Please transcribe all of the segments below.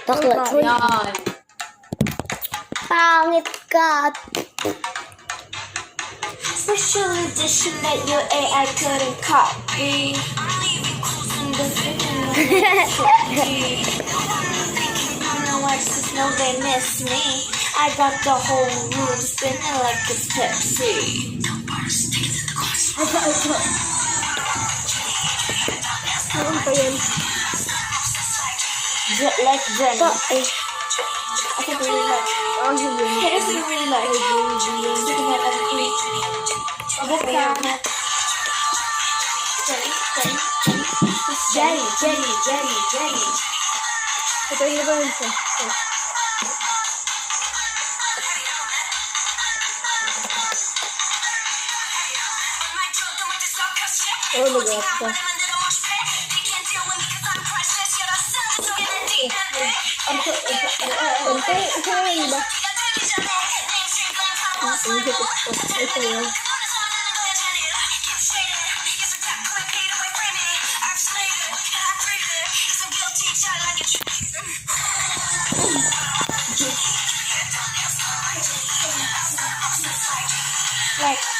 Bakla. Yan. Pangit ka. Special edition that your AI couldn't copy. No exes know they miss me. I got the whole room spinning like it's Pepsi. Ano pa yan? Like Jenny. Ay. I think really like. Oh, yun. Hey, this is really like. Sitting at a tree. Jenny. Ito yung iba yun siya. Oh, nag-up ka. Ito yung iba. Ito yun.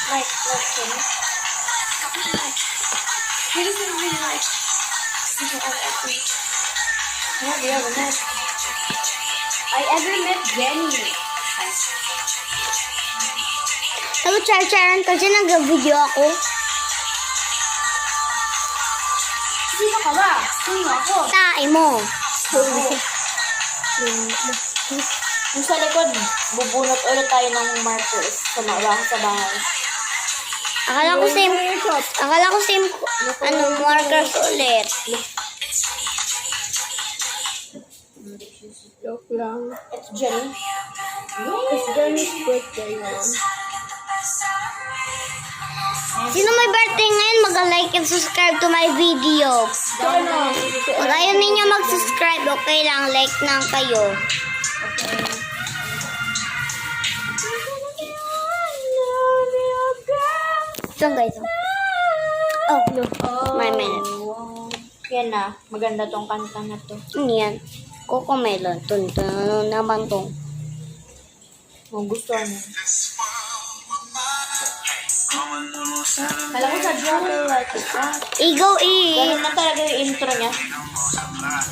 Like Jenny. He doesn't really like. I ever met Jenny. Hello, Char-Charan. Kasi nag-video ako. Sino ka ba? Sino ako? Tae mo. Yung sa likod, bubunot ulit tayo ng markers sa bahay. Akala ko same, markers ulit. Joke lang. It's Jenny. It's Jenny's birthday ngayon. Sino may birthday ngayon, mag-like and subscribe to my video. Kung ayaw ninyo mag-subscribe, okay lang, like lang kayo. Saan guys? Oh, no. My minute. Yan na. Maganda tong kanta na to. Ano yan? Coco Melon. Tun naman tong. Kung gusto niyo. Alam ko sa Dropper Like It. Ego Ganun na talaga yung intro niya.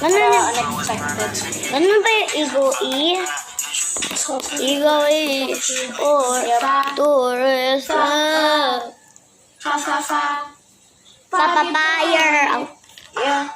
Unexpected. Ganun ba yung Ego Ego or tourist sa papaya. Yeah.